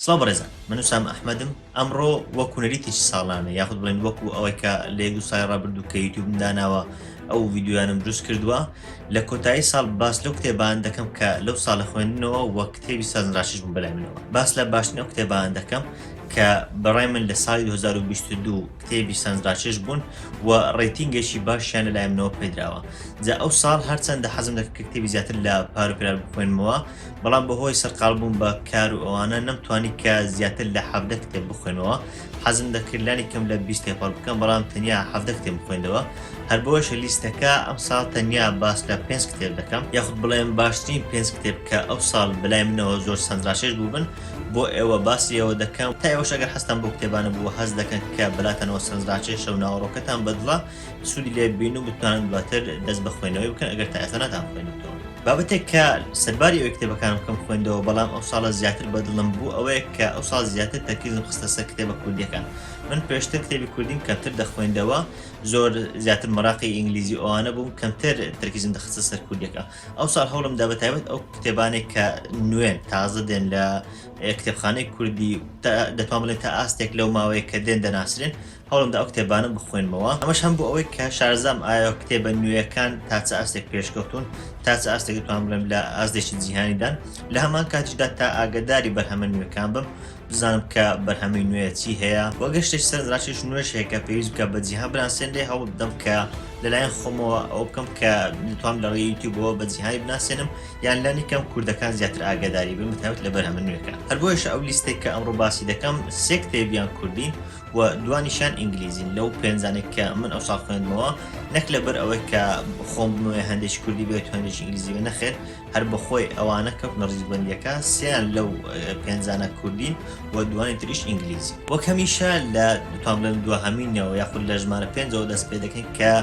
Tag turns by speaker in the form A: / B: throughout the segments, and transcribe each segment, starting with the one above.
A: سڵاو بەڕێزان، من وسام ئەحمەدم. ئەمڕۆ وەکو نەریتێکی ساڵانە یاخود بڵێن وەکو ئەوەی کە لە 1-2 ساڵی ڕابردوو کە یوتیوب داناوە ئەو ڤیدیۆیانم دروست کردووە. لە کۆتایی ساڵ باس لەو کتێبان دەکەم کە لەو ساڵە خوێندنەوە وە کتێبی سازنراشیش بووم بەلای منەوە. باس لە باشترین ئەو کتێبان دەکەم کە بەڕای من لە ساڵی 2022 کتێبی سەنجڕاکێش بوون و ڕێتینگێکی باشیان لەلای منەوە پێدراوە. جا ئەو ساڵ هەرچەندە حەزم دەکرد کە کتێبی زیاتر لە پار و پێرار بخوێنمەوە، بەڵام بەهۆی سەرقاڵ بووم بە کار و ئەوانە نەمتوانی کە زیاتر لە 17 کتێب بخوێنەوە. حەزم دەکرد لانی کەم لە 20 تێپەڕ بکەم، بەڵام تەنیا 17 کتێب بخوێندەوە. هەر بۆشە لیستەکە ئەم ساڵ تەنیا باس لە 5 کتێب دەکەم، یاخود بڵێم باشترین 5 کتێب کە ئەو ساڵ بەلای منەوە زۆر سەنجڕاکێش بووبن بۆ ئێوە باسی ئەوە دەکەم. تا ئێوەش ئەگەر هەستان بۆ کتێبانە بووە هەست دەکەن کە بەلاتەنەوە سەنجڕاکێشە و ناوەڕۆکەتان بەدڵە سوودی لێ بین و بتوانن دواتر دەست بە خوێندنەوەی بکەن ئەگەر تا ئێستا ناتان خوێنیتەوە. بابەتێک کە سەرباری ئەوەی کتێبەکانم بکەم خوێندەوە، بەڵام ئەو ساڵە زیاتر بەدڵم بوو ئەوەیە کە ئەو ساڵ زیاتر تەرکیزم خستە سەر کتێبە کوردیەکان. من پێشتر کتێبی کوردیم کەمتر دەخوێندەوە، زۆر زیاتر مەراقی ئینگلیزی ئەوانە بووم، کەمتر تەرکیزم دەخستە سەر کوردیەکە. ئەو ساڵ هەوڵم دا بەتایبەت ئەو کتێبانێک کە نوێن تازە دێن لە کتێبخانەی کوردی دەتوان بڵێن تا ئاستێک لەو ماوەیە کە دێن دەناسرێن، هەوڵم دا ئەو کتێبانە بخوێنمەوە. ئەمەش هەم بۆ ئەوەی کە شارەزام ئایا کتێبە نوێیەکان تا چ ئاستێک پێشکەوتون، تا چ ئاستێک دەتوان بڵێم لە ئاستێکی جیهانیدان. لە هەمان کاتیشدا تا ئاگداری بەرهەمە نوێیەکان بم، بزانم کە بەرهەمەی نوێ چی هەیە. وەگەر شتێک سەرنجڕاکێش نوێش هەیە کە پێویست بکە بە جیهان بناسێنرێ، هەوڵ بدەم کە لەلایەن خۆمەوە ئەو بکەم کە دەتوانم لە ڕێی یوتیوبەوە بە جیهانی بناسێنم، یان لانی کەم کوردەکان زیاتر ئاگداری بن بەتایبەت لە بەرهەمە نوێیەکان. هەر بۆیەش ئەو لیستێک کە ئەمڕۆ باسی دەکەم 3 کتێبیان کوردین و دوانیشان ئینگلیزین لەو پێنجانێک کە من ئەو ساڵ خوێندمەوە، نەک لەبەر ئەوەی کە خۆم بنەوەی هەندێکی کوردی بێت هەندێکی ئینگلیزی بێ، نەخێر، هەر بەخۆی ئەوانە کەوتنە ڕیزبەندیەکە سێیان لەو پێنجانە کوردین و دوانی تریش ئینگلیزی. وەک هەمیشە لە دەتوان بڵێن دووەهەمینەوە یاخود لە ژمارە 5ەوە دەست پێ دەکەین کە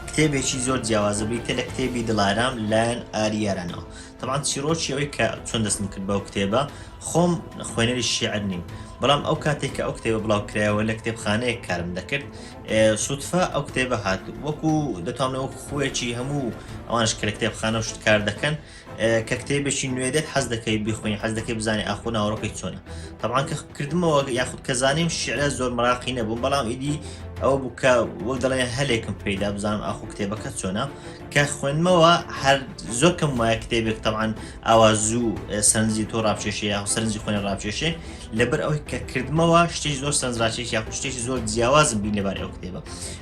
A: کتێبێکی زۆر جیاوازە بریتە لە کتێبی دڵارام لایەن ئاریارانەوە. طبعاً چیرۆکی ئەوەی کە چۆن دەستم کرد بەو کتێبە، خۆم خوێنەری شیعر نیم، بەڵام ئەو کاتێک کە ئەو کتێبە بڵاو کرایەوە لە کتێبخانەیەک کارم دەکرد، سوودفە ئەو کتێبە هات وەکو دەتوانم وەکو خۆیەکی هەموو ئەوانش کە لە کتێبخانە شت کار دەکەن، کە کتێبێکی نوێ دێت حەز دەکەی بیخوێنی، حەز دەکەی بزانێ ئاخۆ ناوەڕۆکەی چۆنە. طبعاً کە کردمەوە یاخود کە زانیم شیعرە زۆر مەراقی نەبوو، بەڵام ئیدی ئەوە بوو کە وەک دەڵێن هەلێکم پێدا بزانم ئاخۆ کتێبەکە چۆنە. کە خوێنمەوە هەر زۆر کەم وایە کتێبێک طبعاً ئاوازوو سەرنجی تۆ ڕابکێشێ یا سەرنجی خوێنە ڕابکێشێ، لەبەر ئەوەی کە کردمەوە شتێکی زۆر سەرنجڕاکێش یاخود شتێکی زۆر جیاوازم بین لەبارەی ئەو کتێبە.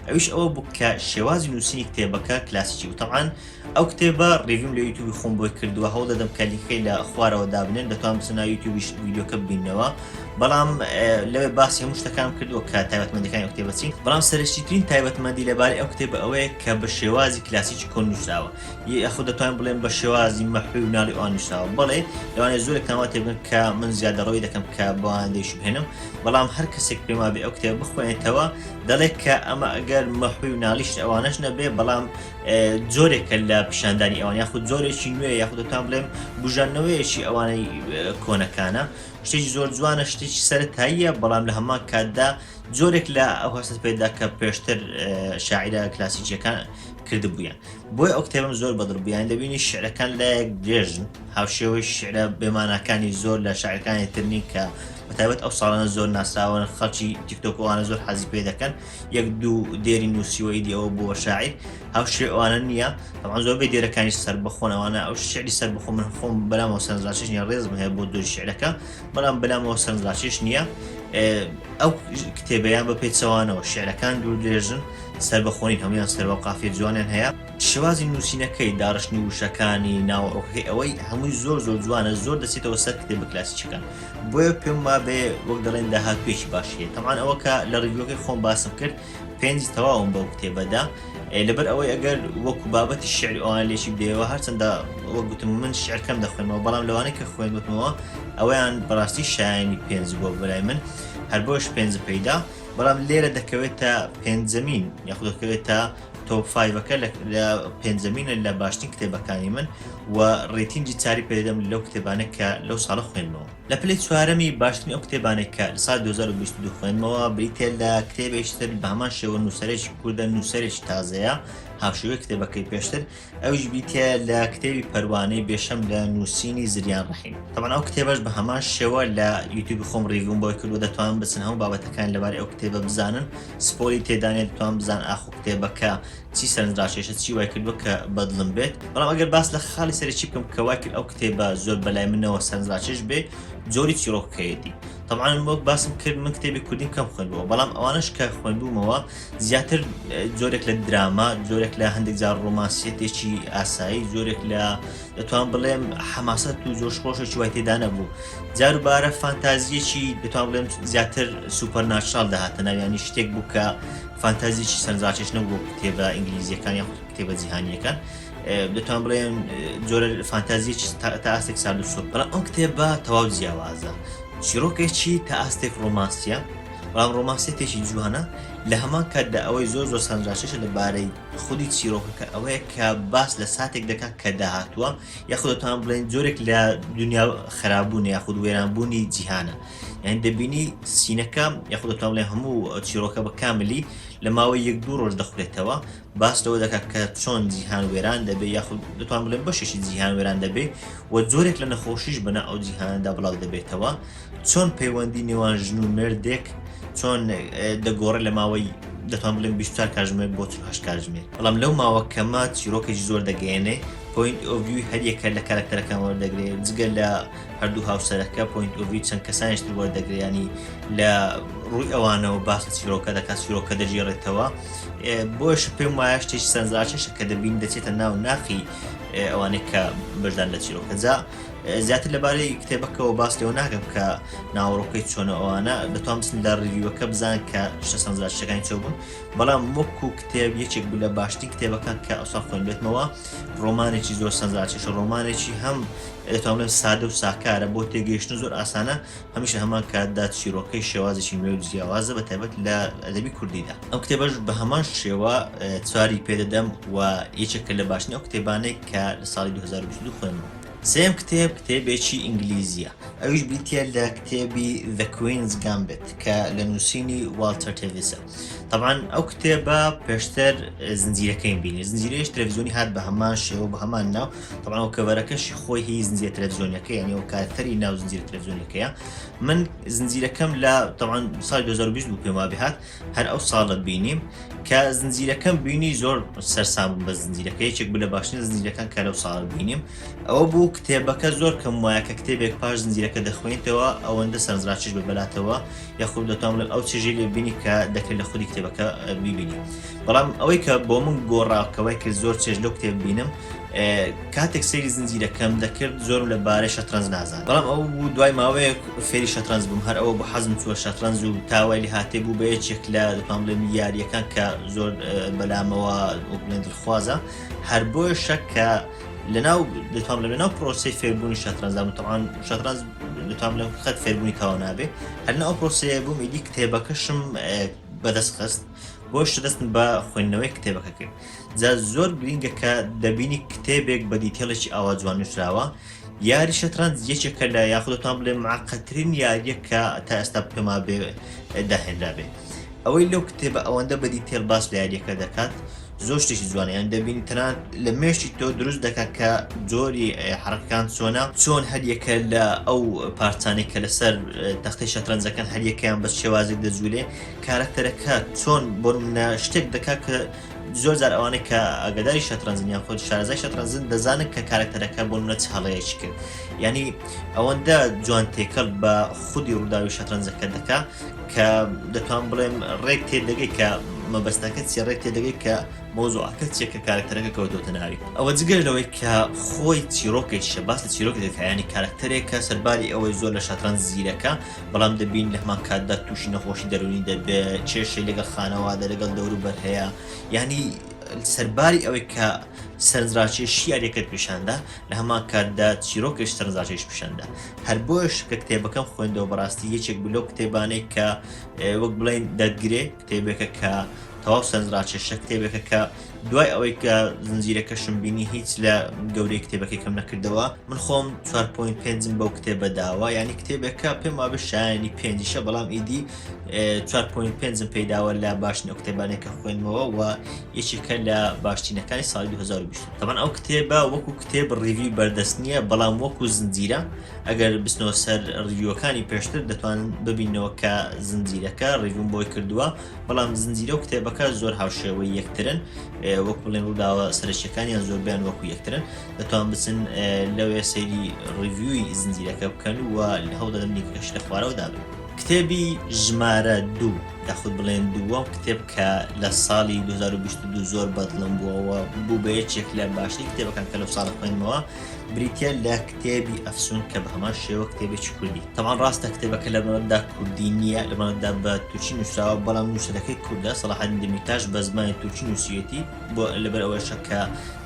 A: ئەویش ئەوە بوو کە شێوازی نووسینی کتێبەکە کلاسیکی بوو. طبعاً ئەو کتێبە ڕێڤیم لە یوتیوبی خۆم بۆی کردووە، هەوڵ دەدەم کە لیکەی لە خوارەوە دابنێن، دەتوانم بچنە یوتیوبیش ڤیدیۆکە ببینەوە، بەڵام لەوێ باسی هەموو شتەکانم کردووە کە تایبەتمەندیەکانی ئەو کتێبە چین. بەڵام سەرنجترین تایبەتمەندی لەبارەی ئەو کتێبە ئەوەیە کە بە شێوازی کلاسیکی کۆن نووسراوە، یاخود دەتوانین بڵێن بە شێوازی مەحوی و ناڵی ئەوان نووسراوە. بەڵێ لەوانەیە زۆرێک تەواو تێبگەن کە من زیادە ڕەوی دەکەم کە بەوانەدەیش بهێنم، بەڵام هەر کەسێک پێما بێ ئەو کتێبە بخوێنێتەوە دەڵێت کە ئەمە ئەگەر مەحوی و ناڵیش ئەوانەش نەبێ، بەڵام جۆرێکە لە پیشاندانی ئەوان یاخود جۆرێکی نوێ یاخود دەتوان بڵێم بژانەوەیەکی ئەوانەی کۆنەکانە. شتێکی زۆر جوانە، شتێکی سەرەتاییە، بەڵام لە هەمان کاتدا جۆرێک لە ئەو هەست پێدا کە پێشتر شاعیرە کلاسیکیەکان کردبوویان. بۆی ئەو کتێبم زۆر بەدڵ بوویان. دەبینی شعرەکان لایەک درێژن، هاوشێوەی شعرە بێماناکانی زۆر لە شاعرەکانی ترنین کە بەتایبەت ئەو ساڵانە زۆر ناسراون، خەڵکی تیکتۆکەوانە زۆر حەزی پێ دەکەن، یەک دوو دێری نووسیوە ئیدی ئەوە بووە شاعیر، هاوشێ ئەوانە نییە. طبعاً زۆربەی دێرەکانی سەربەخۆن ئەوانە ئەو شعری سەربەخۆ من خۆم بەلامەوە سەرنجڕاکێش نییە، ڕێزم هەیە بۆ دۆی شعرەکە، بەڵام بەلامەوە سەرنجڕاکێش نییە. ئەو کتێبەیان بە پێچەوانەوە شعرەکان دوور درێژن، سەربەخۆنین، هەمویان سەربە و قافیە جوانیان هەیە. شێوازی نووسینەکەی، داڕشتنی وشەکانی ناوەڕۆکەکەی ئەوەی هەمووی زۆر زۆر جوانە، زۆر دەچێتەوە سەر کتێبە کلاسیکەکان. بۆیە پێم وابێ وەک دەڵێن داهاتوویەکی باش هەیە. طبعاً ئەوە کە لە ڕیڤیۆکەی خۆم باسم کرد 5 تەواوم بەو کتێبەدا، لەبەر ئەوەی ئەگەر وەکو بابەتی شعری ئەوان لێشی بدەیەوە، هەرچەندە وەک گوتم من شعر کەم دەخوێنمەوە، بەڵام لەوانەیە کە خوێندوتمەوە ئەوەیان بەڕاستی شایانی 5 بووە بەلای من، هەر بۆش 5 پەیدا. بەڵام لێرە دەکەوێتە پێنجەمین یاخود دەکەوێتە تۆپ 5ەکە لە پێنجەمینە لە باشترین کتێبەکانی من و ڕێتینگی چاری پێدەم لەو کتێبانە کە لەو ساڵە خوێنمەوە. لە پلەی چوارەمی باشترین ئەو کتێبانێک کە لە ساڵ 2022 خوێنمەوە بریتێ لە کتێبێکی تر بە هەمان شێوە نووسەرێکی کوردە، نووسەرێکی تازەیە، هاوشێوەی کتێبەکەی پێشتر ئەویش بیتە لە کتێبی پەروانەی بێشەم لە نووسینی زریان ڕەحیم. طبعا ئەو کتێبەش بە هەمان شێوە لە یوتیوب خۆم ڕیڤیوم بۆی کردووە، دەتوانن بچن هەموو بابەتەکان لەبارەی ئەو کتێبە بزانن، سپۆیلی تێدانێت بتوان بزان ئاخۆ کتێبەکە چی سەرنجڕاکێشە چی وای کردووە کە بەدڵم بێت. بەڵام ئەگەر باس لە خاڵی سەرەکی بکەم کە وای کرد ئەو کتێبە زۆر بەلای منەوە سەرنجڕاکێش بێ جۆری چیرۆکەکەیەتی. طبعا وەک باسم کرد من کتێبی کوردیم کەم خوێندبووە، بەڵام ئەوانش کە خوێندبوومەوە زیاتر جۆرێک لە دراما، جۆرێک لە هەندێک جار ڕۆمانسیەتێکی ئاسایی، جۆرێک لە دەتوان بڵێم حەماسەت و جۆشخۆشێکی وای تێدا نەبوو. جاروبارە فانتازیەکی دەتوان بڵێم زیاتر سوپەرناچرال داهاتە ناو، ینی شتێک بوو کە فانتازیەکی سەرنجڕاکێش نەبوو کتێبە ئینگلیزیەکان یان کتێبە جیهانیەکان، دەتوان بڵێن جۆرە فانتازیەکی تا ئاستێک سارد و سۆر. بەڵام ئەم کتێبە تەواو جیاوازە، چیرۆکێکی تا ئاستێک ڕۆمانسیە، بەڵام ڕۆمانسیەتێکی جوانە. لە هەمان کاتدا ئەوەی زۆر سەرنجڕاکێشە لەبارەی خودی چیرۆکەکە ئەوەیە کە باس لە ساتێک دەکات کە داهاتووە، یاخود دەتوان بڵێن جۆرێک لە دنیا خراپبوون یاخود وێرانبوونی جیهانە. یعنی دەبینی سینەکە یاخود دەتوان بڵێن هەموو چیرۆکە بە کاملی لە ماوەی 1-2 ڕۆژ دەخورێتەوە، باس لەوە دەکات کە چۆن جیهان وێران دەبێت، یاخود دەتوان بڵێن بەشێکی جیهان وێران دەبێت و جۆرێک لە نەخۆشیش بەناو ئەو جیهاندا بڵاو دەبێتەوە، چۆن پەیوەندی نێوان ژن و مێردێک چۆن دەگۆڕێت لە ماوەی دەتوان بڵێن 24 کاتژمێر بۆ 48 کاتژمێر. بەڵام لەو ماوە کەمە چیرۆکێکی زۆر دەگەیەنێ، پوینت ئۆف ڤیوی هەریەکە لە کارکتەرەکان وەردەگرێت، جگە لە هەردوو هاوسەرەکە پوینت ئۆف ڤیو چەند کەسانیشتر وەردەگرێت، ینی لە ڕووی ئەوانەوە باس لە چیرۆکە دەکات، چیرۆکە دەژێڕێتەوە. بۆش پێم وایە شتێکی سەرنجڕاکێشە کە دەبین دەچێتە ناو ناخی ئەوانەی کە بەشدار لە چیرۆکە. جا زیاتر لەبارەی کتێبەکەەوە باس لێەوە ناکەم کە ناوەڕۆکەی چۆنە ئەوانە دەتوان بچن لە ڕیڤیوەکە بزان کە شتە سەرنجڕاکێشەکانی چۆن بوون. بەڵام وەکو کتێب یەکێک بوو لە باشترین کتێبەکان کە ئەوسا خوێنبێتمەوە، ڕۆمانێکی زۆر سەرنجڕاکێشە، ڕۆمانێکی هەم دەتوان بڵێن سادە و ساکارە، بۆ تێگەیشتن زۆر ئاسانە، هەمیشە هەمان کاتدا چیرۆکەی شێوازێکی نوێ و جیاوازە بە تایبەت لە ئەدەبی کوردیدا. ئەم کتێبەش بە هەمان شێوە چواری پێدەدەم و یەکێکە لە باشترین ئەو کتێبانەی کە لە ساڵی 2022 خوێنمەوە. سێم کتێب کتێبێکی ئینگلیزیە، ئەویش بیتە لە کتێبی The Queen's Gambit کە لە نووسینی والتەر تێڤیسە. طبعا ئەو کتێبە پێشتر زنجیرەکەی بینی، زنجیرەیەش تەلەڤیزیۆنی هات بە هەمان شێوە بە هەمان ناو. طبعا ئەو کەڤەرەکەشی خۆی هی زنجیرە تەلەڤیزیۆنیەکە، یعنی ئەو کارکتەری ناو زنجیرە تەلەڤیزیۆنیەکەیە. من زنجیرەکەم لە طبعا ساڵی 2020 بوو پێم وابێ هات، هەر ئەو ساڵە بینیم کە زنجیرەکەم بینی زۆر سەرسام بووم بە زنجیرەکە، یەکێک بوو لە باشترین زنجیرەکان کە لەو ساڵ بینیم. ئەوە بوو کتێبەکە زۆر کەم وایە کە کتێبێک پاش زنجیرەکە دەخوێنیتەوە ئەوەندە سەرنجڕاکێش بە بەلاتەوە، یاخود دەتوان بڵێن ئەو چێژەی لێ بینی کە دەکرێت لە خودی کتێبەکە بیبینی. بەڵام ئەوەی کە بۆ من گۆڕاکەوەی کرد زۆر چێژ لەو کتێب بینم، کاتێک سەیری زنجیرەکەم دەکرد زۆرم لەبارەی شەترەنج نازانم. بەڵام ئەو بوو دوای ماوەیەک فێری شەترەنج بووم، هەر ئەوە بۆ حەزم چووە شەترەنج و تاوای لێ هاتێ بوو بە یەکێک لە دەتوان بڵێن یاریەکان کە زۆر بەلامەوە بڵێن دڵخوازە، هەر بۆیە شەک کە لەناو دەتوان بڵێن لەناو پرۆسەی فێربوونی شەترەنجدا بووم. طبعا شەترەنج دەتوان بڵێن خەت فێربوونی تاوا نابێ، هەر لەناو پرۆسەیە بووم ئیدی کتێبەکەشم بەدەست خست، بۆش دەستم بە خوێندنەوەی کتێبەکە کرد. جا زۆر گرینگە کە دەبینی کتێبێک بە دیتێڵێکی ئاوا جوان نووسراوە. یاری شەترەنج یەکێکە لە یاخود دەتوان بڵێن معقەدترین یاریە کە تا ئێستا پێما بێ داهێنرابێ. ئەوەی لەو کتێبە ئەوەندە بە دیتێڵ باس لە یاریەکە دەکات زۆر شتێکی جوانە، یان دەبینی تەنانەت لە مێشتی تۆ دروست دەکات کە جۆری حرەکەکان چۆنە، چۆن هەریەکە لە ئەو پارچانەی کە لەسەر تەختەی شەترەنجەکان هەریەکەیان بە شێوازێک دەجوولێ، کارکتەرەکە چۆن بۆ نمونە شتێک دەکات کە زۆر جار ئەوانەی کە ئاگاداری شەترەنجن یان خۆی شارەزای شەترەنجن دەزانن کە کارکتەرەکە بۆ نمونە چ هەڵەیەکی کرد. یعنی ئەوەندە جوان تێکەڵ بە خودی ڕووداوی شەترەنجەکە دەکات کە دەتوان بڵێم ڕێک تێدەگەی کە مەبەستەکە چی، ڕێک تێدەگەی کە مۆزوعەکە چیە کە کارکتەرەکە کەوتۆتە ناوی. ئەوە جگەر لەوەی کە خۆی چیرۆکێکیشە، باس لە چیرۆکی دەکات، ینی کارکتەرێکە سەرباری ئەوەی زۆر لە شەترەنج زیرەکە، بەڵام دەبین لە هەمان کاتدا تووشی نەخۆشی دەرونی دەبێت، کێشەی لەگەڵ خانەوادە لەگەڵ دەوروبەر هەیە، ینی سەرباری ئەوەی کە سەرنجڕاکێشی یاریەکەت پیشاندا لە هەمان کاتدا چیرۆکێش سەرنجڕاکێش پیشاندا. هەر بۆش کە کتێبەکەم خوێندەوە بەڕاستی یەکێک بوو لەو کتێبانەی کە وەک بڵێن دەتگرێ، کتێبێکە کە تەواو سەرنجڕاکێشە، کتێبێکە کە دوای ئەوەی کە زنجیرەکەشم بینی هیچ لە گەورەی کتێبەکەی کەم نەکردەوە. من خۆم 4.5 بەو کتێبە داوە، ینی کتێبێکە پێم وابێ شایانی 5ە، بەڵام ئیدی 4.5 پێداوە لە باشترین ئەو کتێبانێکە خوێنمەوە و یەکێکە لە باشترینەکانی ساڵی 2020. طبعا ئەو کتێبە وەکو کتێب ڕیڤیو بەردەست نییە، بەڵام وەکو زنجیرە ئەگەر بستنەوە سەر ڕیڤیوەکانی پێشتر دەتوانن ببینەوە کە زنجیرەکە ڕیڤیوم بۆی کردووە، بەڵام زنجیرە و کتێبەکە زۆر هاوشێوەی یەکترن، وەکو بڵێن ڕووداوە سەرچیەکانیان زۆربیان وەکو یەکترن، دەتوان بچن لەوێ سەیری ڕیڤیوی زنجیرەکە بکەن و هەوڵدەدەم لینکەکەش لە خوارەوە دابن. کتێبی ژمارە 2 یاخود بڵێن دووەم کتێب کە لە ساڵی 2022 زۆر بەدڵم بووەوە بوو بە یەکێک لە باشترین کتێبەکان کە لەو ساڵە خوێنمەوە، بریتە لە کتێبی ئەفسون کە بە هەمان شێوە کتێبێکی کوردی. طبعا ڕاستە کتێبەکە لە بەڵەمدا کوردی نییە، لە بەڵەمدا بە تورکی نووسراوە، بەڵام نووسەرەکەی کوردە سەلاحەدین دەمیرتاش بە زمانی تورکی نووسیەتی بۆ لەبەر ئەوەشە کە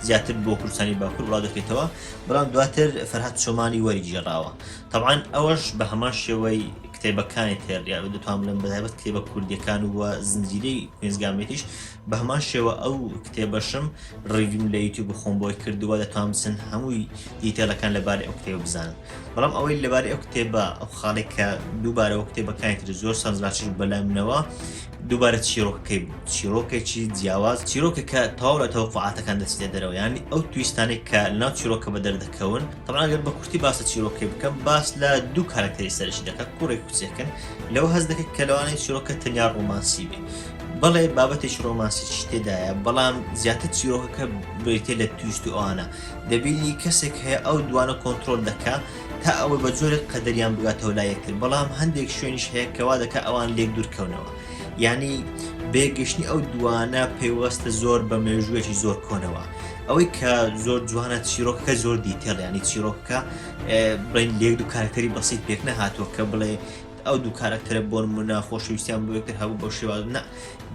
A: زیاتر بۆ کوردستانی باکوور وڵات دەکرێتەوە، بەڵام دواتر فەرهاد چۆمانی وەریگێڕاوە. طبعا ئەوەش بە هەمان شێوەی کتێبەکانی تر دەتوان بڵێن بەتایبەت کتێبە کوردیەکان و زنجیرەی کوێنزگامێتیش بە هەمان شێوە ئەو کتێبەشم ڕیڤیم لە یوتیوب خۆم بۆی کردووە، دەتوان بچن هەمووی دیتێلەکان لەبارەی ئەو کتێبە بزانن. بەڵام ئەوەی لەبارەی ئەو کتێبە ئەو خاڵێک کە دووبارەوە کتێبەکانی تر زۆر سەرنجڕاکێش بەلای منەوە دووبارە چیرۆکەکەی بوو، چیرۆکێکی جیاواز، چیرۆکێکە تەواو لە تەوەقعاتەکان دەچێتە دەرەوە، یعنی ئەو تویستانێک کە لەناو چیرۆکە بە دەردەکەون. طبعا ئەگەر بە کورتی باسە چیرۆکەی بکەم، باس لە دوو کارکتەری سەرشی دەکات، کوڕێک کوچێکن لەو هەست دەکەیت کە لەوانەیە چیرۆکە تەنیا ڕۆمانسی بێ، بەڵێ بابەتێکی ڕۆمانسی تێدایە، بەڵام زیاتر چیرۆکەکە بریتێ لە تویست و ئەوانە دەبینی کەسێک هەیە ئەو دوانە کۆنتترۆل دەکات تا ئەوەی بە جۆرێک قەدەریان بگاتەوە لا یەکتر، بەڵام هەندێک شوێنیش هەیە کەوا دەکات ئەوان لێک دوورکەونەوە، یعنی بێگەشتنی ئەو دوانە پێوەستە زۆر بە مێژوویەکی زۆر کۆنەوە. ئەوەی کە زۆر جوانە چیرۆکەکە زۆر دیتێڵ، ینی چیرۆکەکە بڵێن لێک دوو کارکتەری بەسیط پێک نەهاتووە کە بڵێ ئەو دوو کارکتەرە بۆ نمونە خۆشەویستیان بۆ یەکتر هەبوو بەو شێوازە، نە،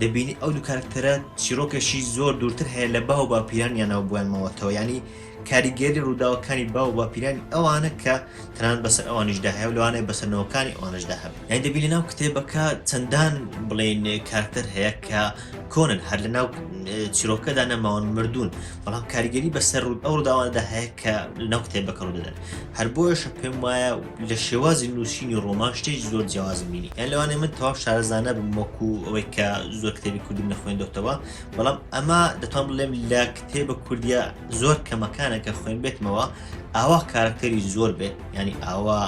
A: دەبینی ئەو دوو کارکتەرە چیرۆکێکی زۆر دوورتر هەیە لە باو باپیرانیانەوە بووانمەوەتەوە، ینی کاریگەری ڕووداوەکانی باو باپیرانی ئەوانە کە تەنان بەسەر ئەوانیشدا هەیە و لەوانەیە بەسەرنەوەکانی ئەوانشدا هەبێت. یعنی دەبینی ناو کتێبەکە چەندان بڵێن کارکتەر هەیە کە کۆنن هەر لە ناو چیرۆکەدا نەماون مردوون، بەڵام کاریگەری بەسەر ئەو ڕووداوانەدا هەیە کە لەناو کتێبەکە ڕوودەدەن. هەر بۆیەشە پێم وایە لە شێوازی نووسینی ڕۆمان شتێکی زۆر جیاوازم بینی، یان لەوانەیە من تەواو شارەزانە بم وەکو ئەوەی کە زۆر کتێبی کوردیم نەخوێندۆتەوە، بەڵام ئەمە دەتوان بڵێم لە کتێبە کوردیە زۆر کەمەکانەکە خوێن بێتمەوە ئاوا کارکتەری زۆر بێت، ینی ئاوا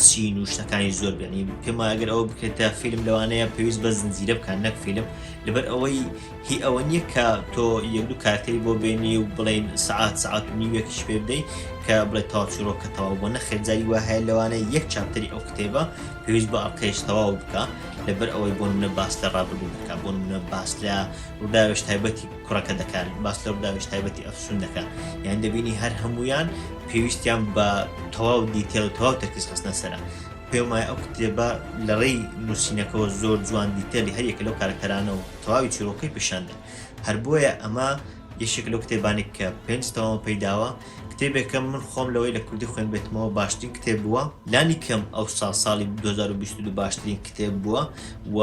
A: سین و شتەکانی زۆر بێت. پێم وایە ئەگەر ئەوە بکرێتە فیلم لەوانەیە پێویست بە زنجیرە بکەن نەک فیلم، لەبەر ئەوەی هی ئەوە نییە کە تۆ یەک دوو کارکتەری بۆ بینی و بڵێن سەعات و نیوەکیش پێ بدەیت کە بڵێ تەواو چیرۆکە تەواو بۆ نەخێت. جاری وا هەیە لەوانەیە یەک چاپتەری ئەو کتێبە پێویست بە ئەڵقەیەش تەواو بکە، لەبەر ئەوەی بۆ نمونە باس لە ڕابردوو دەکات، بۆ نمونە باس لە ڕووداوێش تایبەتی کوڕەکە دەکات، باس لە ڕووداوێش تایبەتی ئەفسون دەکات، یان دەبینی هەر هەمویان پێویستیان بە تەواو دیتێل و تەواو تەرکیز خستنە سەرە. پێم وایە ئەو کتێبە لە ڕێی نووسینەکەەوە زۆر جوان دیتێلی هەر یەکە لەو کارکتەرانە و تەواوی چیرۆکەی پیشاندن. هەر بۆیە ئەمە یەکێک لەو کتێبانێک کە پێنج تەواو پەیداوە، کتێبێکە من خۆم لەوەی لە کوردی خوێن بێتمەوە باشترین کتێب بووە، لانی کەم ئەو ساڵی 2022 باشترین کتێب بووە و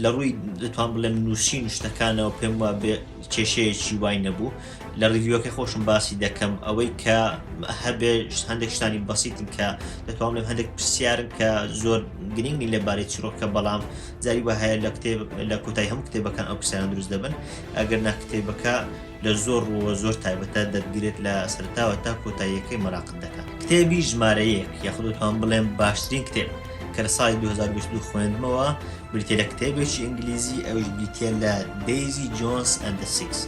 A: لە ڕووی دەتوان بڵێم نووسین شتەکانەوە پێم وە بێ کێشەیەکی وای نەبوو. لە ڕیڤیوەکەی خۆشم باسی دەکەم ئەوەی کە هەبێ هەندێک شتانی بەسیتن کە دەتوان بڵێم هەندێک پرسیارن کە زۆر گرنگی لەبارەی چیرۆکە، بەڵام جاری وە هەیە لە کۆتایی هەموو کتێبەکان ئەو پرسیاران دروست دەبن، ئەگەر نا کتێبەکە لە زۆر ڕووە زۆر تایبەتە دەتگرێت لە سەرتاوە تا کۆتاییەکەی مەراقت دەکات. کتێبی ژمارە 1 یاخود دەتوان بڵێم باشترین کتێب کە لە ساڵی 2022 خوێندمەوە، بریتێ لە کتێبێکی ئینگلیزی، ئەوش بریتێ لە دەیزی جۆنس ئەند دە سیکس.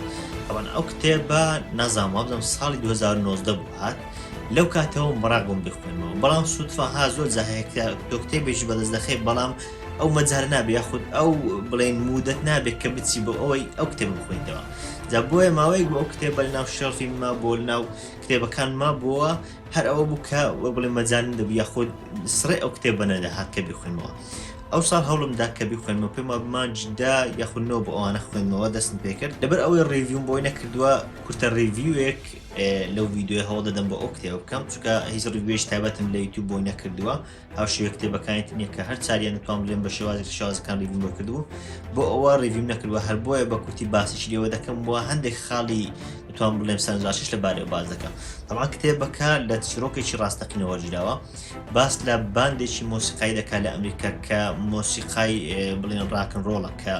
A: طبعا ئەو کتێبە نازانم وابزەم ساڵی 2019 بوو هات، لەو کاتەوە مەراق بووم بخوێنمەوە، بەڵام سوودفە ها زۆر جاهەیە تۆ کتێبێکی بەدەست دەخەی، بەڵام ئەو مەجارە نابێ یاخود ئەو بڵێن مودەت نابێت کە بچی بۆ ئەوەی ئەو کتێب بخوێنیتەوە. جا بۆیە ماوەیەک بۆ ئەو کتێبە لەناو شێڵفی ما بۆ لەناو کتێبەکان ما بووە، هەر ئەوە بوو کە بڵێ مەجانن دەبوو یاخود سڕێ ئەو کتێبە نەدەهات کە بخوێنمەوە. ئەو ساڵ هەوڵمدا کە بخوێنمەوە، پێم وابوو مانجدا یاخودنەوە بۆ ئەوانە خوێنمەوە دەستم پێ کرد، لەبەر ئەوەی ڕیڤیوم بۆی نەکردووە کورتە ڕیڤیوێک لەو ڤیدیۆی هەوڵ دەدەم بۆ ئەو کتێبە بکەم، چونکە هیچ ڕیڤیوێش تایبەتم لە یوتیوب بۆی نەکردووە، هاوشێوە کتێبەکانیت نییە کە هەر چاریان دەتوان بڵێن بە شێوازەکان ڕیڤیوم بۆ کردووە، بۆ ئەوە ڕیڤیوم نەکردووە، هەر بۆیە بە کورتی باسیش لێوە دەکەم، بۆ هەندێک خاڵی بتوان بڵێم سەرنجڕاکێش لەبارەوە باز دەکەم. طبعا کتێبەکە لە چیرۆکێکی ڕاستەقینەوە ژراوە، باس لە باندێکی مۆسیقایی دەکات لە ئەمریکا کە مۆسیقای بڵێن ڕاکن ڕۆڵە کە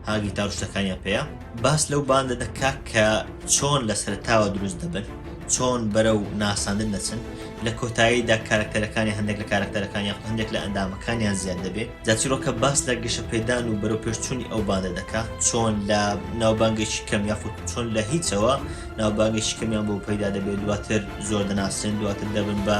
A: هاگی تا شتەکانیان پێەیە. باس لەو باندە دەکات کە چۆن لە سەرتاوە دروست دەبن، چۆن بەرەو ناساندن دەچن، لە کۆتاییدا کارکتەرەکانی هەندێک لە کارکتەرەکانی هەندێک لە ئەندامەکانیان زیاد دەبێت. جا چیرۆکە باس لە گەشە پێدان و بەرەو پێشچوونی ئەو باندە دەکات، چۆن لە ناوبانگێکی کەم یاخود چۆن لە هیچەوە ناوبانگێکی کەمیان بۆ پەیدا دەبێت، دواتر زۆر دەناسن، دواتر دەبن بە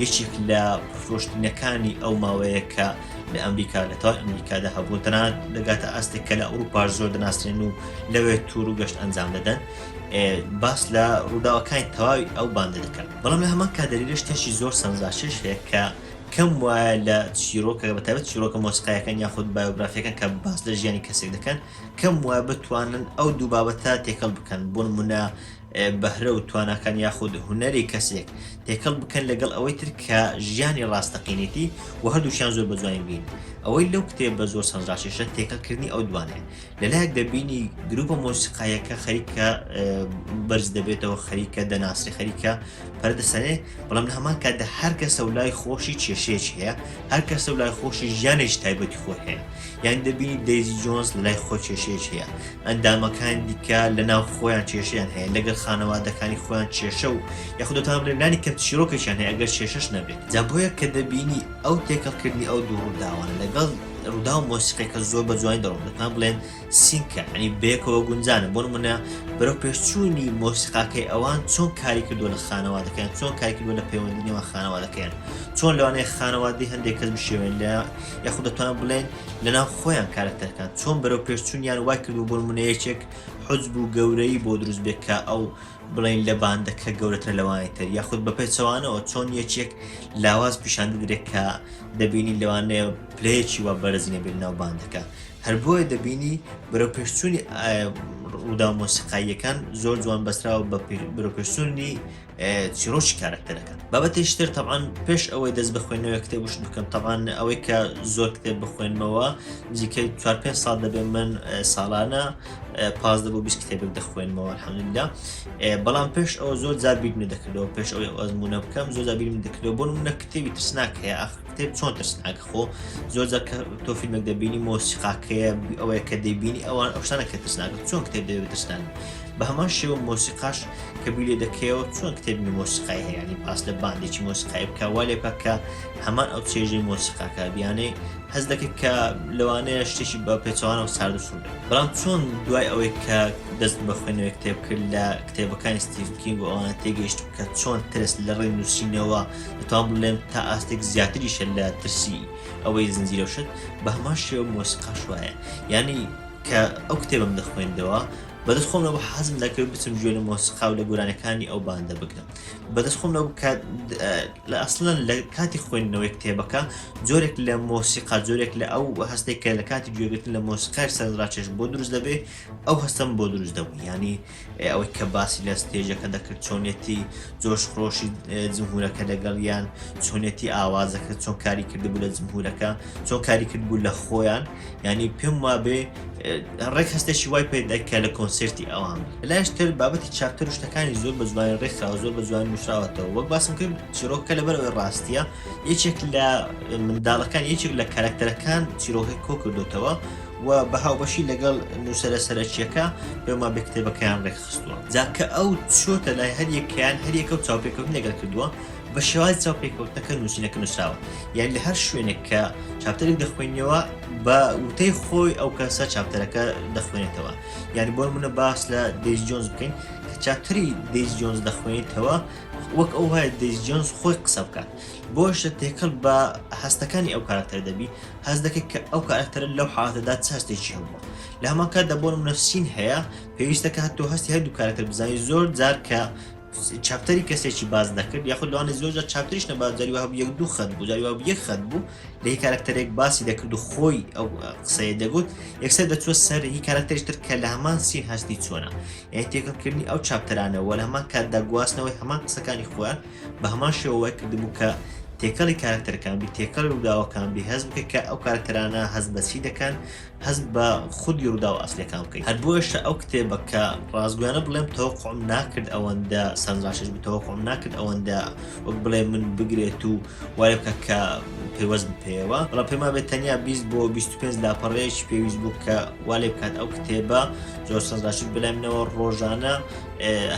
A: یەکێک لە فرۆشتنەکانی ئەو ماوەیە کە لە ئەمریکا لە تاوای ئەمریکادا هەبوو، تەنانەت دەگاتە ئاستێک کە لە ئەوروپا زۆر دەناسرێن و لەوێ توور و گەشت ئەنجام دەدەن. باس لە ڕووداوەکانی تەواوی ئەو باندە دەکەن. بەڵام لە هەمان کاتدەریش تێشی زۆر سەرنجڕاکێش هەیە کە کەم وایە لە چیرۆکە بەتایبەت چیرۆکە مۆسیقایەکان یاخود بایۆگرافیەکان کە باس لە ژیانی کەسێک دەکەن کەم وایە بتوانن ئەو دوو بابەتە تێکەڵ بکەن، بۆ نمونە بەهرە و تواناکان یاخود هوەری کەسێک تێکەڵ بکەن لەگەڵ ئەوەی تر کە ژیانی ڕاستەقینێتی و هەردووشیان زۆر بەجوانی بین. ئەوەی لەو کتێب بە زۆر سەرنجڕاکێشە تێکەڵکردنی ئەو دوانەیە. لەلایەک دەبینی گروپە مۆسیقایەکە خەریکە بەرز دەبێتەوە، خەریکە دەناسری، خەریکە پەردەسەنێ، بەڵام لە هەمان کاتدا هەر کەسە و لای خۆشی کێشەیەکی هەیە، هەر کەسە و لای خۆشی ژیانێکی تایبەتی خۆی هەیە. یان دەبینی دەیزی جۆنز لە لای خۆ کێشەیەکی هەیە، ئەندامەکان دیکە لە ناو خۆیان کێشەیان هەیە، لەگەڵ خانەوادەکانی خۆیان کێشە و یاخود دەتوانم بڵێم لانی کەم چیرۆکێکیان هەیە ئەگەر کێشەش نەبێت. جا بۆیە کە دەبینی ئەو تێکەڵکردنی ئەو دوو ڕووداوانە لەگەڵ ڕوودا و مۆسیقەکە زۆر بە جوانی دەڕۆن، دەتوان بڵێن سینکە، ینی بەیەکەوە گونجانە. بۆ نمونە بەرەو پێشچوونی مۆسیقاکەی ئەوان چۆن کاری کردووە لە خانەوادەکەیان، چۆن کاری کردووە لە پەیوەندی نێوان خانەوادەکەیان، چۆن لەوانەیە خانەوادەی هەندێک کەس بشێوێن لە یاخود دەتوانن بڵێن لەناو خۆیان کارکتەرەکان چۆن بەرەو پێشچوونیان وای کردووە، بۆ نمونە یەکێک حوجب و گەورەی بۆ دروست بێت کە ئەو بڵین لە باندەکە گەورەتر لەوانی تر، یاخود بە پێچەوانەوە چۆن یەکێک لاواز پیشان دەدرێت کە دەبینی لەوانەیە پلەیەکی وا بەرزینە بێت ناو باندەکە. هەر بۆیە دەبینی بەرەو پێشچوونی ڕوودا مۆسیقاییەکان زۆر جوان بەستراوە بەرەو پێشچوونی چیرۆکی کارکتەرەکان. بابەتێشتر طبعاً پێش ئەوەی دەست بخوێنەوە کتێبش بکەم، طبعاً ئەوەی کە زۆر کتێب بخوێنمەوە نزیکەی 4-5 ساڵ دەبێت من ساڵانە 15 بۆ 20 کتێبێک دەخوێنمەوە الحەمدولله. بەڵام پێش ئەوە زۆر جار بیر دەکردەوە، پێش ئەوەی ئەزمونە بکەم زۆر جار بیر دەکردەوە. بۆ نمونە کتێبی ترسناک هەیە، کتێب چۆن ترسناکە خۆ زۆر جار تۆ فیلمێک دەبینی مۆسیقاکەیە ئەوەیە کە دەبینی ئەوان ئەو شتانە کە ترسناکە، چۆن کتێب دەبێت ترسناک بە هەمان شێوە مۆسیقاش کە بیرێ دەکەوە چۆن کتێبی مۆسیقای هەیە، ینی باس لە باندێکی مۆسیقایی بکە وا لێ بکە کە هەمان ئەو چێژەی مۆسیقاکە بیانەی هەز دەکەیت کە لەوانەیە شتێکی بە پێچەوانە و سارد و سوور بێت. بەڵام چۆن دوای ئەوەی کە دەست بە خوێنەوەی کتێب کرد لە کتێبەکانی ستیڤن کینگ و ئەوانە تێگەیشت کە چۆن ترس لە ڕێی نووسینەوە دەتوان بڵێم تا ئاستێک زیاتریشە لە ترسی ئەوەی زنجیرە شت، بە هەمان شێوە مۆسیقاش وایە. یعنی کە ئەو کتێبم دەخوێندەوە بەدەست خۆم لەوە حەزم دەکرد بچم گوێ لە مۆسیقا و لە گۆرانەکانی ئەو باندە بگرم. بەدەست خۆم لەو لە ئەسڵەن لە کاتی خوێندنەوەی کتێبەکە جۆرێک لە مۆسیقا، جۆرێک لە ئەو هەستێک کە لە کاتی گوێگرتن لە مۆسیقای سەرنجڕاکێش بۆ دروست دەبێت، ئەو هەستەم بۆ دروست دەبوو. ینی ئەوەی کە باسی لە ستێژەکە دەکرد، چۆنێتی جۆش خڕۆشی جمهورەکە لەگەڵیان، چۆنێتی ئاوازەکە چۆن کاری کردبوو لە جمهورەکە، چۆن کاری کردبوو لە خۆیان. ینی پێم وابێ ڕێک هەستێکی وای پێدەکە لە کۆنسرتی ئەوان. لایشتر بابەتی چاپتر و شتەکانی زۆر بە جوانی ڕێکخراوە، زۆر بە جوانی نووسراوەتەوە. وەک باسم کرد چیرۆکە لەبەرەوەی ڕاستیە یەکێک لە منداڵەکان، یەکێک لە کارکتەرەکان چیرۆکەی کۆ کردوتەوە و بە هاوبەشی لەگەڵ نووسەرە سەرەکیەکە پێما بە کتێبەکەیان ڕێکخستووە. جاکە ئەو چۆتە لای هەریەکیان هەریەکە و چاوپێکەوتن لەگەڵ کردووە بە شێوازی چاوپێکەوتنەکە نووسینەکە نووسراوە. یان لە هەر شوێنێک کە چاپتەرێک دەخوێنیەوە بە وتەی خۆی ئەو کەسە چاپتەرەکە دەخوێنێتەوە. یعنی بۆ نمونە باس لە دەیزی جۆنز بکەین کە چاپتەری دەیزی جۆنز دەخوێنیتەوە وەک ئەو وایە دەیزی جۆنز خۆی قسە بکات. بۆشە تێکەڵ بە هەستەکانی ئەو کارکتەر دەبی، هەست دەکەیت کە ئەو کارکتەرە لەو حاڵەتەدا چ هەستێکی هەبووە. لە هەمان کاتدا بۆ نمونە سین هەیە، پێویستە کە هەتۆ هەستی هەردوو کارکتەر بزانی. زۆر جار کە چاپتەری کەسێکی باز دەکرد یاخود لەوانە زۆرجار چاپتریش نەبات، جاری وهاب 1-2 خەت بوو، جاری وهاب 1 خەت بوو لە هی کارکتەرێک باسی دەکرد و خۆی ئەو قسەیە دەگوت، یەکسەر دەچوە سەر هی کارکتەرێکی تر کە لە هەمان سین هەستی چۆنە. یعنی تێکەڵکردنی ئەو چاپتەرانەوە لە هەمان کاتدا گواستنەوەی هەمان قسەکانی خۆیان بە هەمان شێوەوە کردبوو کە تێکەڵی کارکتەرەکان بی، تێکەڵ ڕووداوەکان بی، هەز بکە کە ئەو کارکتەرانە هەز بەچی دەکەن، حەز بە خودی ڕوودا و ئەسلەکان بکەیت. هەر بۆیشە ئەو کتێبە کە ڕازگویانە بڵێم تەوەقعم ناکرد ئەوەندە سەرنجڕاکێش بتەوەقعم ناکرد ئەوەندە وەک بڵێ من بگرێت و وای بکە کە پێوەست پێوە، بەڵام پێما بێت تەنیا 20 بۆ 25 لاپەڕەیەکی پێویست بوو کە والێ بکات ئەو کتێبە زۆر سەرنجڕاکێش بلایمنەوە ڕۆژانە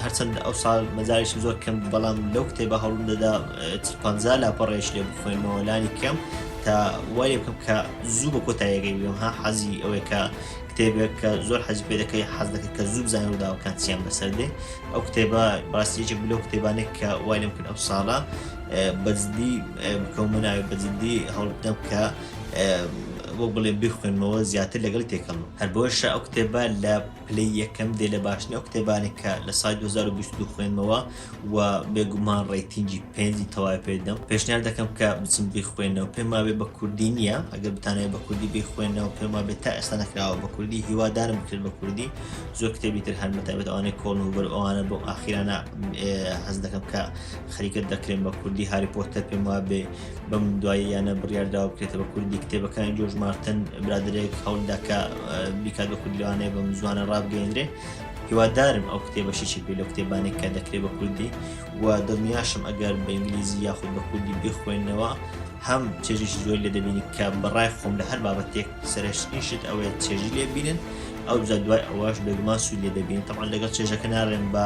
A: هەرچەند ئەو ساڵ مەزارێکی زۆر کەم بەڵام لەو کتێبە هەوڵم دەدا 50 لاپەڕەیەش لێ بخوێنمەوە لانی کەم تا وای بکەم کە زوو بە کۆتاییەکەی بێم ها حەزی ئەوەیە کە کتێبێک کە زۆر حەزی پێ دەکەی حەز دەکەی کە زوو بزانێ ڕووداوەکان چیان بەسەر دێ. ئەو کتێبە بەڕاستیەکێک لەو کتێبانێک کە وای لێم کرد ئەو ساڵە بەجددی بکەومە ناوێ بەجددی هەوڵ بدەم کە بۆ بڵێ بخوێنمەوە زیاتر لەگەڵ تێکەڵم. هەر بۆشە ئەو کتێبە لە پلەی یەکەم دێ لە باشنی ئەو کتێبانێک کە لە سای 2022 خوێنمەوە و بێگومان ڕێتینگی 5 تەواوی پێدەم. پێشنیار دەکەم کە بچم بخوێنەوە، پێم وابێ بە کوردی نییە، ئەگەر بتانەوێت بە کوردی بخوێنەوە پێم وابێ تا ئێستا نەکراوە بە کوردی، هیوادارم بکرد بە کوردی. زۆر کتێبی تر هەر بەتایبەت ئەوانەی کۆڵن و بەر ئەوانە بۆ ئاخیرانە هەز دەکەم کە خەریکت دەکرێن بە کوردی. هاری پۆتەر پێم وابێ بەم دواییانە بڕیارداوە بکرێتە بە کوردی. کتێبەکانی جۆرج مارتن برادرێک هەوڵدا کە بیکات بە کوردی لەوانەیە بەم زوانە ڕابگەیەندرێ. هیوادارم ئەو کتێبەشێکی پێ لەو کتێبانێک کە دەکرێت بە کوردی و دڵنیاشم ئەگەر بە ئینگلیزی یاخود بە کوردی بخوێنەوە هەم چێژێکی زۆر لێ دەبینی کە بەڕای خۆم لە هەر بابەتێک سەرشتیشت ئەوەیە چێژی لێ بینن ئەو دوای ئەوەش بێگومان سوود لێ دەبین. تەمان لەگەڵ چێژەکە ناڕێن بە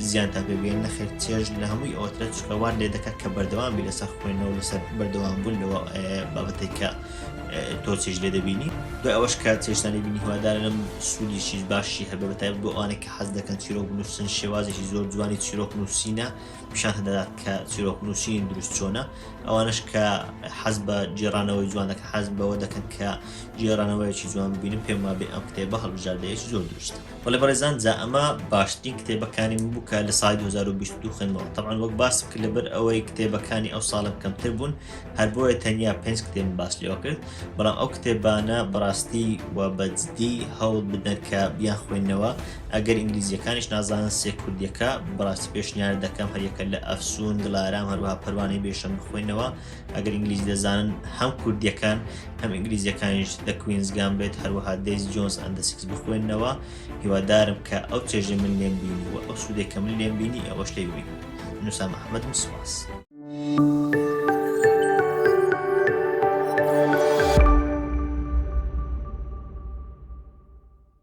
A: زیان تا پێبێن نەخێر چێژ لە هەمووی ئەوەترە چکەوان لێ دەکات کە بەردەوام بی لەسەر خوێنەوە لەسەر بەردەوام بوون لەوە بابەتێک کە تۆ چێژ لێ دەبینی. دوای ئەوەش کە چێژدانی بینی هیوادارم سوودیشی باشی هەبێ بەتایبەت بۆ ئەوانێک کە حەز دەکەن چیرۆک بنووسن، شێوازێکی زۆر جوانی چیرۆک نووسینە پیشان هەدەدات کە چیرۆک نووسین دروست چۆنە. ئەوانش کە حەز بە جێڕانەوەی جوان دەکەن، حەز بەوە دەکەن کە جێڕانەوەیەکی جوان ببینن، پێم وابێ ئەم کتێبە هەڵبژاردەیەکی زۆر دروستە. بەڵێ بەڕێزان جا ئەمە باشترین کتێبەکانی من بوو کە لە ساڵی 2022 خوێنمەوە. تەمان وەک باسم کرد لەبەر ئەوەی کتێبەکانی ئەو ساڵم کەمتر بوون، هەر بۆیە تەنیا 5 کتێب باس لێوە کرد، بەڵام ئەو کتێبانە بەڕاستی و بەجددی هەوڵ بدەن کە بیان خوێندنەوە. ئەگەر ئینگلیزیەکانیش نازانن سێ کوردیەکە بەڕاستی پێشنیار دەکەم هەریەکە لە ئەفسوون، دڵارام، هەروەها پەروانەی بێشەم بخوێنەوە. ئەگەر ئینگلیزی دەزانن هەم کوردیەکان هەم ئینگلیزیەکانیش دە کوینز گامبێت هەروەها دەیزی جۆنز ئەند دە سیکس بخوێنەوە. هیوادارم کە ئەو چێژەی من لێم بینی و ئەو سوودێک کە من لێم بینی ئەوەش لێ ببینی. نووسام ئەحمەدم سوپاس.